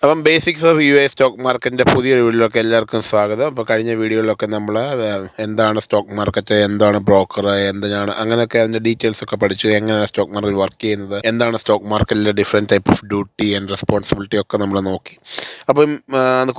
അപ്പം basics of യു എ സ്റ്റോക്ക് മാർക്കറ്റിൻ്റെ പുതിയൊരു വീഡിയോയിലൊക്കെ എല്ലാവർക്കും സ്വാഗതം. അപ്പോൾ കഴിഞ്ഞ വീഡിയോയിലൊക്കെ നമ്മൾ എന്താണ് സ്റ്റോക്ക് മാർക്കറ്റ്, എന്താണ് ബ്രോക്കർ, എന്താണ് അങ്ങനെയൊക്കെ അതിൻ്റെ ഡീറ്റെയിൽസ് ഒക്കെ പഠിച്ചു. എങ്ങനെയാണ് സ്റ്റോക്ക് മാർക്കറ്റ് വർക്ക് ചെയ്യുന്നത്, എന്താണ് സ്റ്റോക്ക് മാർക്കറ്റിലെ different type of duty and responsibility ഒക്കെ നമ്മൾ നോക്കി. അപ്പം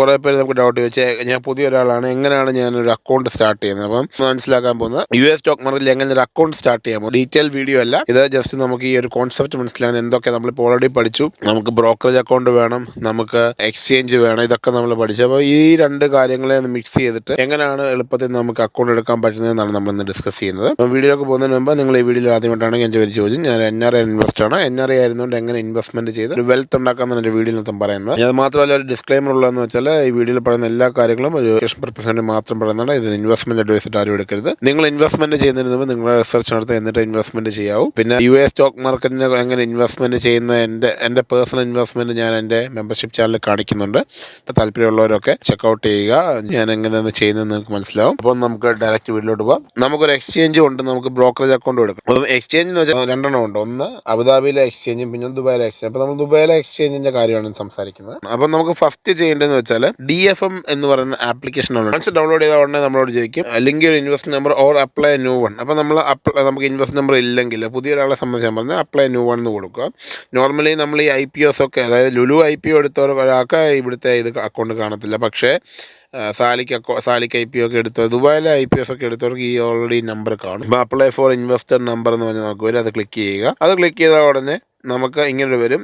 കുറേ പേര് നമുക്ക് ഡൗട്ട് ചോദിച്ചാൽ, ഞാൻ പുതിയ ഒരാളാണ്, എങ്ങനെയാണ് ഞാനൊരു അക്കൗണ്ട് സ്റ്റാർട്ട് ചെയ്യുന്നത്? അപ്പം മനസ്സിലാക്കാൻ പോകുന്നത് യു എ സ്റ്റോക്ക് മാർക്കറ്റിൽ എങ്ങനെ ഒരു അക്കൗണ്ട് സ്റ്റാർട്ട് ചെയ്യാമോ. ഡീറ്റെയിൽ വീഡിയോ അല്ല ഇത്, ജസ്റ്റ് നമുക്ക് ഈ ഒരു കോൺസെപ്റ്റ് മനസ്സിലാക്കാൻ എന്തൊക്കെ നമ്മളിപ്പോൾ ഓൾറെഡി പഠിച്ചു. നമുക്ക് ബ്രോക്കറേജ് അക്കൗണ്ട് വേണം, നമുക്ക് എക്സ്ചേഞ്ച് വേണം, ഇതൊക്കെ നമ്മൾ പഠിച്ചു. അപ്പോൾ ഈ രണ്ട് കാര്യങ്ങളെ ഒന്ന് മിക്സ് ചെയ്തിട്ട് എങ്ങനെയാണ് എളുപ്പത്തിൽ നമുക്ക് അക്കൗണ്ട് എടുക്കാൻ പറ്റുന്നതെന്നാണ് നമ്മളിന്ന് ഡിസ്കസ് ചെയ്യുന്നത്. അപ്പോൾ വീഡിയോക്ക് പോകുന്നതിന് മുമ്പ് നിങ്ങൾ ഈ വീഡിയോയിൽ ആദ്യമായിട്ടാണെങ്കിൽ എൻ്റെ പേര് ചോദിച്ചു, ഞാൻ NRI ഇൻവെസ്റ്റർ ആണ്. NRI ആയിരുന്നുകൊണ്ട് എങ്ങനെ ഇൻവെസ്റ്റ്മെന്റ് ചെയ്ത് ഒരു വെൽത്ത് ഉണ്ടാക്കാമെന്നാണ് എൻ്റെ വീഡിയോയിനകത്തും പറയുന്നത്. അത് മാത്രമല്ല, ഒരു ഡിസ്ക്ലൈമർ ഉള്ളതെന്ന് വെച്ചാൽ ഈ വീഡിയോയിൽ പറയുന്ന എല്ലാ കാര്യങ്ങളും ഒരു എഡ്യൂക്കേഷൻ പർപ്പസിന് വേണ്ടി മാത്രം പറയുന്നതാണ്. ഇത് ഇൻവെസ്റ്റ്മെന്റ് അഡ്വൈസ് ആരും എടുക്കരുത്. നിങ്ങൾ ഇൻവെസ്റ്റ്മെന്റ് ചെയ്യുന്നതിന് മുമ്പ് നിങ്ങളുടെ റിസർച്ച് നടത്തുക, എന്നിട്ട് ഇൻവെസ്റ്റ്മെന്റ് ചെയ്യാവൂ. പിന്നെ യു എ സ്റ്റോക്ക് മാർക്കറ്റിന് എങ്ങനെ ഇൻവെസ്റ്റ്മെന്റ് ചെയ്യുന്ന എൻ്റെ പേഴ്സണൽ ഇൻവെസ്റ്റ്മെന്റ് ഞാൻ എൻ്റെ മെമ്പർഷിപ്പ് ചാനലിൽ കാണിക്കുന്നുണ്ട്. താല്പര്യമുള്ളവരൊക്കെ ചെക്കൗട്ട് ചെയ്യുക. ഞാൻ എങ്ങനെയാണ് ചെയ്യുന്നത് നിങ്ങൾക്ക് മനസ്സിലാവും. അപ്പോൾ നമുക്ക് ഡയറക്റ്റ് വീട്ടിലോട്ട് പോകാം. നമുക്കൊരു എക്സ്ചേഞ്ചും ഉണ്ട്, നമുക്ക് ബ്രോക്കറേജ് അക്കൗണ്ട് എടുക്കും. അപ്പം എക്സ്ചേഞ്ച് എന്ന് വെച്ചാൽ രണ്ടെണ്ണം ഉണ്ട്. ഒന്ന് അബുദാബിയിലെ എക്സ്ചേഞ്ചും പിന്നെ ദുബായിലെ എക്സ്ചേഞ്ച്. അപ്പോൾ നമ്മൾ ദുബായിലെ എക്സ്ചേഞ്ചിന്റെ കാര്യമാണ് സംസാരിക്കുന്നത്. അപ്പം നമുക്ക് ഫസ്റ്റ് ചെയ്യേണ്ടതെന്ന് വെച്ചാൽ DFM എന്ന് പറയുന്ന ആപ്ലിക്കേഷൻ വൺസ് ഡൗൺലോഡ് ചെയ്ത ഉടനെ നമ്മളോട് ചോദിക്കും ലിങ്ക് ഒരു invest number or apply new one. അപ്പോൾ നമ്മൾ നമുക്ക് ഇൻവെസ്റ്റ് നമ്പർ ഇല്ലെങ്കിൽ പുതിയ ഒരാളെ സംബന്ധിച്ച് ഞാൻ പറഞ്ഞാൽ അപ്ലൈ ന്യൂ വൺ എന്ന് കൊടുക്കുക. നോർമലി നമ്മൾ ഈ IPOs ഒക്കെ, അതായത് ലുലു IPO എടുത്തവർക്ക് ഇവിടുത്തെ ഇത് അക്കൗണ്ട് കാണത്തില്ല. പക്ഷേ സാലിക്ക് IPO ഒക്കെ എടുത്തവർ, ദുബായിലെ IPOs ഒക്കെ എടുത്തവർക്ക് ഈ ഓൾറെഡി നമ്പർ കാണും. അപ്പോൾ അപ്ലൈ ഫോർ ഇൻവെസ്റ്റർ നമ്പർ എന്ന് പറഞ്ഞാൽ നമുക്ക് വരും. അത് ക്ലിക്ക് ചെയ്യുക. അത് ക്ലിക്ക് ചെയ്ത ഉടനെ നമുക്ക് ഇങ്ങനെ വരും,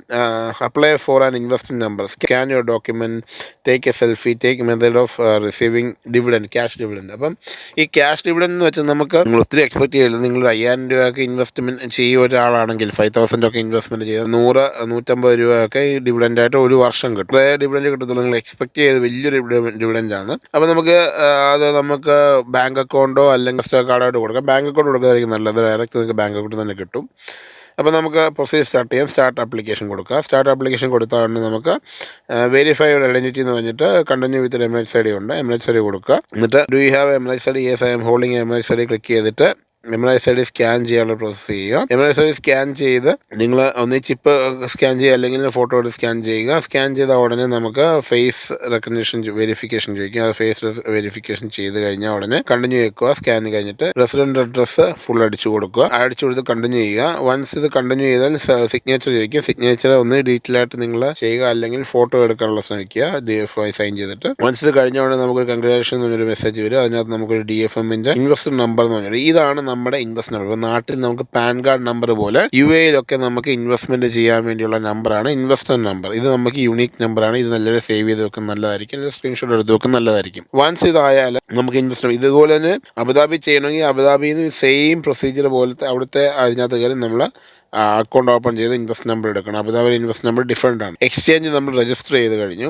apply for an investment number, scan your document, take A selfie, take method of receiving dividend, cash dividend. അപ്പം ഈ ക്യാഷ് ഡിവിഡൻഡ് എന്ന് വെച്ചാൽ നമുക്ക് നിങ്ങൾ ഒത്തിരി എക്സ്പെക്ട് ചെയ്യരുത്. നിങ്ങൾ 5000 രൂപയൊക്കെ ഇൻവെസ്റ്റ്മെന്റ് ചെയ്യുന്ന ഒരാളാണെങ്കിൽ 5000 ഒക്കെ ഇൻവെസ്റ്റ്മെന്റ് ചെയ്ത് 100-150 രൂപയൊക്കെ ഈ ഡിവിഡൻഡായിട്ട് ഒരു വർഷം കിട്ടും. അതേ ഡിവിഡൻഡ് കിട്ടത്തുള്ളൂ. നിങ്ങൾ എക്സ്പെക്ട് ചെയ്ത് വലിയൊരു ഡിവിഡൻഡ് ആണ്. അപ്പോൾ നമുക്ക് ബാങ്ക് അക്കൗണ്ടോ അല്ലെങ്കിൽ സ്റ്റോക്ക് കാർഡായിട്ട് കൊടുക്കാം. ബാങ്ക് അക്കൗണ്ട് കൊടുക്കുന്നതായിരിക്കും നല്ലത്. ഡയറക്റ്റ് നിങ്ങൾക്ക് ബാങ്ക് അക്കൗണ്ട് തന്നെ കിട്ടും. അപ്പോൾ നമുക്ക് പ്രൊസീജർ സ്റ്റാർട്ട് ചെയ്യാം. സ്റ്റാർട്ട് ആപ്ലിക്കേഷൻ കൊടുക്കുക. സ്റ്റാർട്ട് ആപ്ലിക്കേഷൻ കൊടുത്താൽ നമുക്ക് വെരിഫൈ യുവർ ഐഡന്റിറ്റി എന്ന് പറഞ്ഞിട്ട് കണ്ടിന്യൂ വിത്ത് എമിറേറ്റ്സ് ID ഉണ്ട്. എമിറേറ്റ്സ് ID കൊടുക്കുക. എന്നിട്ട് do you have Emirates ID? Yes, I M holding Emirates ID. Click ചെയ്തിട്ട് എമിറേറ്റ്സ് ID സ്കാൻ ചെയ്യാനുള്ള പ്രോസസ്സ് ചെയ്യുക. എമിറേറ്റ്സ് ID സ്കാൻ ചെയ്ത് നിങ്ങൾ ഒന്ന് ചിപ്പ് സ്കാൻ ചെയ്യുക, അല്ലെങ്കിൽ ഫോട്ടോ എടുത്ത് സ്കാൻ ചെയ്യുക. സ്കാൻ ചെയ്ത ഉടനെ നമുക്ക് ഫേസ് റെക്കഗ്നിഷൻ വെരിഫിക്കേഷൻ ചോദിക്കും. അത് ഫേസ് വെരിഫിക്കേഷൻ ചെയ്ത് കഴിഞ്ഞാൽ ഉടനെ കണ്ടിന്യൂ വെക്കുക. സ്കാൻ കഴിഞ്ഞിട്ട് റെസിഡന്റ് അഡ്രസ്സ് ഫുൾ അടിച്ചു കൊടുക്കുക. അടിച്ചു കൊടുത്ത് കണ്ടിന്യൂ ചെയ്യുക. വൺസ് ഇത് കണ്ടിന്യൂ ചെയ്താൽ സിഗ്നേച്ചർ ചോദിക്കും. സിഗ്നേച്ചർ ഒന്ന് ഡീറ്റെയിൽ ആയിട്ട് നിങ്ങൾ ചെയ്യുക, അല്ലെങ്കിൽ ഫോട്ടോ എടുക്കാനുള്ള ശ്രമിക്കുക DFI സൈൻ ചെയ്തിട്ട്. വൺസ് ഇത് കഴിഞ്ഞ ഉടനെ നമുക്കൊരു കൺഗ്രാജുലേഷൻ എന്നൊരു മെസ്സേജ് വരും. അതിനകത്ത് നമുക്കൊരു DFMന്റെ ഇൻവെസ്റ്റർ നമ്പർ എന്ന് പറഞ്ഞാൽ ഇതാണ് നമ്മുടെ ഇൻവെസ്റ്റ് നമ്പർ. നാട്ടിൽ നമുക്ക് പാൻ കാർഡ് നമ്പർ പോലെ UAE നമുക്ക് ഇൻവെസ്റ്റ്മെന്റ് ചെയ്യാൻ വേണ്ടിയുള്ള നമ്പറാണ് ഇൻവെസ്റ്റർ നമ്പർ. ഇത് നമുക്ക് യൂണീക് നമ്പറാണ്. ഇത് നല്ലൊരു സേവ് ചെയ്ത് വെക്കാൻ നല്ലതായിരിക്കും, അല്ലെങ്കിൽ സ്ക്രീൻഷോട്ട് എടുത്ത് വെക്കാൻ നല്ലതായിരിക്കും. വൺസ് ഇതായാൽ നമുക്ക് ഇൻവെസ്റ്റ്മെന്റ് ഇതുപോലെ തന്നെ അബുദാബി ചെയ്യണമെങ്കിൽ അബുദാബിയിൽ നിന്ന് സെയിം പ്രൊസീജിയർ പോലത്തെ അവിടുത്തെ അതിനകത്ത് കയറി നമ്മൾ അക്കൗണ്ട് ഓപ്പൺ ചെയ്ത് ഇൻവെസ്റ്റ് നമ്പർ എടുക്കണം. അബുദാബി ഇൻവെസ്റ്റ് നമ്പർ ഡിഫറെൻ്റ് ആണ്. എക്സ്ചേഞ്ച് നമ്മൾ രജിസ്റ്റർ ചെയ്ത് കഴിഞ്ഞു.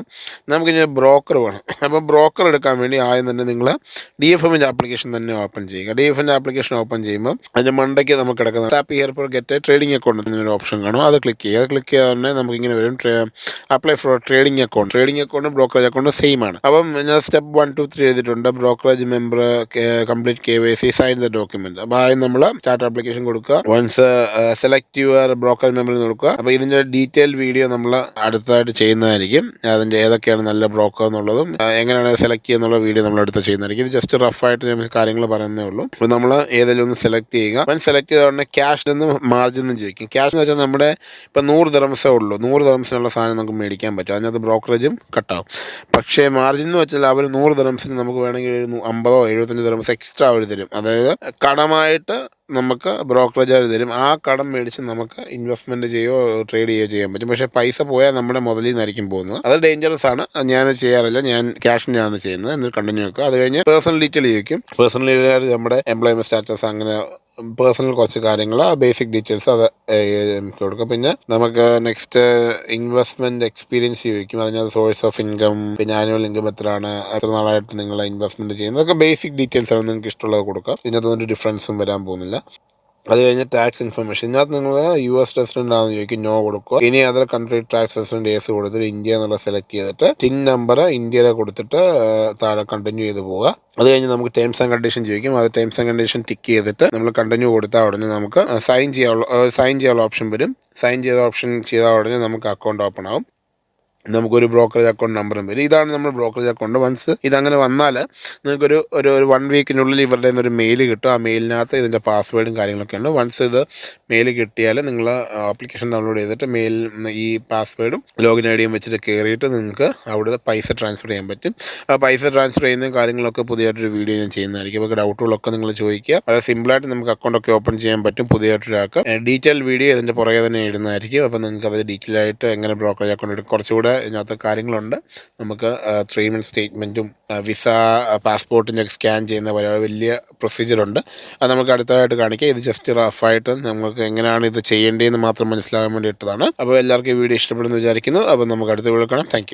നമുക്കിനി ബ്രോക്കർ വേണം. അപ്പോൾ ബ്രോക്കർ എടുക്കാൻ വേണ്ടി ആദ്യം തന്നെ നിങ്ങൾ DFMന്റെ ആപ്ലിക്കേഷൻ തന്നെ ഓപ്പൺ ചെയ്യുക. DFMന്റെ ആപ്ലിക്കേഷൻ ഓപ്പൺ ചെയ്യുമ്പോൾ അതിൻ്റെ മണ്ടയ്ക്ക് നമുക്ക് കിടക്കുന്ന tap here for get trading account എന്നൊരു ഓപ്ഷൻ കാണും. അത് ക്ലിക്ക് ചെയ്യുക. അത് ക്ലിക്ക് ചെയ്താൽ തന്നെ നമുക്കിങ്ങനെ വരും apply for trading account. Trading അക്കൗണ്ടും ബ്രോക്കറേജ് അക്കൗണ്ടും സെയിം ആണ്. അപ്പം ഞാൻ സ്റ്റെപ്പ് 1, 2, 3 എഴുതിയിട്ടുണ്ട്. Brokerage member, complete KYC, sign the document. അപ്പോൾ ആദ്യം നമ്മൾ സ്റ്റാർട്ട് ആപ്ലിക്കേഷൻ കൊടുക്കുക. Once select your broker member കൊടുക്കുക. അപ്പോൾ ഇതിൻ്റെ ഡീറ്റെയിൽ വീഡിയോ നമ്മൾ അടുത്തതായിട്ട് ചെയ്യുന്നതായിരിക്കും. അതിൻ്റെ ഏതൊക്കെയാണ് നല്ല ബ്രോക്കർ എന്നുള്ളതും എങ്ങനെയാണ് സെലക്ട് ചെയ്യുന്നുള്ള വീഡിയോ നമ്മൾ അടുത്ത് ചെയ്യുന്നതായിരിക്കും. ഇത് ജസ്റ്റ് റഫായിട്ട് ഞാൻ കാര്യങ്ങൾ പറയുന്നേ ഉള്ളൂ. അപ്പോൾ നമ്മൾ ഏതെങ്കിലും ഒന്ന് സെലക്ട് ചെയ്യുക. വൺ സെലക്ട് ചെയ്ത ഉടനെ ക്യാഷ് നിന്ന് മാർജിൻ എന്ന് ചോദിക്കും. ക്യാഷ് എന്ന് വെച്ചാൽ നമ്മുടെ ഇപ്പോൾ 100 ദിർഹംസേ ഉള്ളൂ. 100 ദിർഹംസിനുള്ള സാധനം നമുക്ക് മേടിക്കാൻ പറ്റും. അതിനകത്ത് ബ്രോക്കറേജും കട്ടാവും. പക്ഷേ മാർജിൻ എന്ന് വെച്ചാൽ അവർ 100 ദിർഹംസിന് നമുക്ക് വേണമെങ്കിൽ 50-75 ദിർഹംസ് എക്സ്ട്രാ അവർ തരും. അതായത് കടമായിട്ട് നമുക്ക് ബ്രോക്കറേജ് തരും. ആ കടം മേടിച്ച് നമുക്ക് ഇൻവെസ്റ്റ്മെന്റ് ചെയ്യുകയോ ട്രേഡ് ചെയ്യുകയോ ചെയ്യാൻ പറ്റും. പക്ഷേ പൈസ പോയാൽ നമ്മുടെ മുതലിൽ നിന്നായിരിക്കും പോകുന്നത്. അത് ഡേഞ്ചറസ് ആണ്. ഞാൻ ചെയ്യാറില്ല. ഞാൻ ക്യാഷിനാണ് ചെയ്യുന്നത്. എന്നിട്ട് കണ്ടിന്യൂ വെക്കുക. അത് കഴിഞ്ഞ് പേഴ്സണൽ ഡീറ്റെയിൽ ചോദിക്കും. പേഴ്സണൽ ഡീറ്റെയിൽ നമ്മുടെ എംപ്ലോയ്മെന്റ് സ്റ്റാറ്റസ്, അങ്ങനെ പേഴ്സണൽ കുറച്ച് കാര്യങ്ങൾ, ബേസിക് ഡീറ്റെയിൽസ് അത് കൊടുക്കുക. പിന്നെ നമുക്ക് നെക്സ്റ്റ് ഇൻവെസ്റ്റ്മെന്റ് എക്സ്പീരിയൻസ് ചോദിക്കും. അതിനകത്ത് സോഴ്സ് ഓഫ് ഇൻകം, പിന്നെ ആനുവൽ ഇൻകം എത്രയാണ്, എത്ര നാളായിട്ട് നിങ്ങൾ ഇൻവെസ്റ്റ്മെന്റ് ചെയ്യുന്നത്, അതൊക്കെ ബേസിക് ഡീറ്റെയിൽസ് ആണ്. നിങ്ങൾക്ക് ഇഷ്ടമുള്ളത് കൊടുക്കുക. ഇതിനകത്തൊന്നും ഡിഫറൻസും വരാൻ പോകുന്നില്ല. അത് കഴിഞ്ഞ് ടാക്സ് ഇൻഫർമേഷൻ. ഇതിനകത്ത് നിങ്ങൾ US റെസിഡന്റ് ആണെന്ന് ചോദിക്കും, നോ കൊടുക്കുക. ഇനി other country tax resident yes കൊടുത്തിട്ട് ഇന്ത്യ എന്നുള്ള സെലക്ട് ചെയ്തിട്ട് ടിൻ നമ്പർ ഇന്ത്യയിലെ കൊടുത്തിട്ട് താഴെ കണ്ടിന്യൂ ചെയ്ത് പോവുക. അത് കഴിഞ്ഞ് നമുക്ക് ടേംസ് ആൻഡ് കണ്ടീഷൻ ചോദിക്കും. അത് ടേംസ് ആൻഡ് കണ്ടീഷൻ ടിക്ക് ചെയ്തിട്ട് നമ്മൾ കണ്ടിന്യൂ കൊടുത്താൽ ഉടനെ നമുക്ക് സൈൻ ചെയ്യാനുള്ള ഓപ്ഷൻ വരും. സൈൻ ചെയ്ത ഓപ്ഷൻ ചെയ്താൽ ഉടനെ നമുക്ക് അക്കൗണ്ട് ഓപ്പൺ ആവും. നമുക്കൊരു ബ്രോക്കറേജ് അക്കൗണ്ട് നമ്പറും വരും. ഇതാണ് നമ്മുടെ ബ്രോക്കറേജ് അക്കൗണ്ട്. വൺസ് ഇതങ്ങനെ വന്നാൽ നിങ്ങൾക്കൊരു ഒരു 1 വീക്കിനുള്ളിൽ ഇവരുടെ നിന്നൊരു മെയിൽ കിട്ടും. ആ മെയിലിനകത്ത് ഇതിൻ്റെ പാസ്വേഡും കാര്യങ്ങളൊക്കെ ഉണ്ട്. വൺസ് ഇത് മെയിൽ കിട്ടിയാൽ നിങ്ങൾ ആപ്ലിക്കേഷൻ ഡൗൺലോഡ് ചെയ്തിട്ട് മെയിൽ ഈ പാസ്വേഡും ലോഗിൻ ഐ ഡിയും വെച്ചിട്ട് കയറിയിട്ട് നിങ്ങൾക്ക് അവിടെ പൈസ ട്രാൻസ്ഫർ ചെയ്യാൻ പറ്റും. ആ പൈസ ട്രാൻസ്ഫർ ചെയ്യുന്ന കാര്യങ്ങളൊക്കെ പുതിയതായിട്ടൊരു വീഡിയോ ഞാൻ ചെയ്യുന്നതായിരിക്കും. അപ്പോൾ ഡൗട്ടുകളൊക്കെ നിങ്ങൾ ചോദിക്കുക. വളരെ സിമ്പിളായിട്ട് നമുക്ക് അക്കൗണ്ടൊക്കെ ഓപ്പൺ ചെയ്യാൻ പറ്റും പുതിയതായിട്ടൊരാൾക്ക്. ഡീറ്റെയിൽ വീഡിയോ ഇതിൻ്റെ പുറകെ തന്നെ ഇടുന്നതായിരിക്കും. അപ്പോൾ നിങ്ങൾക്ക് അത് ഡീറ്റെയിൽ ആയിട്ട് എങ്ങനെ ബ്രോക്കറേജ് അക്കൗണ്ട് എടുക്കും കുറച്ചുകൂടെ ഇതിനകത്ത് കാര്യങ്ങളുണ്ട്. നമുക്ക് 3 മന്ത് സ്റ്റേറ്റ്മെൻറ്റും വിസ പാസ്പോർട്ടിൻ്റെ സ്കാൻ ചെയ്യുന്ന പോലെ വലിയ പ്രൊസീജിയറുണ്ട്. അത് നമുക്ക് അടുത്തതായിട്ട് കാണിക്കാം. ഇത് ജസ്റ്റ് റഫായിട്ട് നമുക്ക് എങ്ങനെയാണ് ഇത് ചെയ്യേണ്ടതെന്ന് മാത്രം മനസ്സിലാകാൻ വേണ്ടി ഇട്ടതാണ്. അപ്പോൾ എല്ലാവർക്കും ഈ വീഡിയോ ഇഷ്ടപ്പെടുന്നു വിചാരിക്കുന്നു. അപ്പോൾ നമുക്ക് അടുത്ത വീഡിയോ കാണാം. Thank you.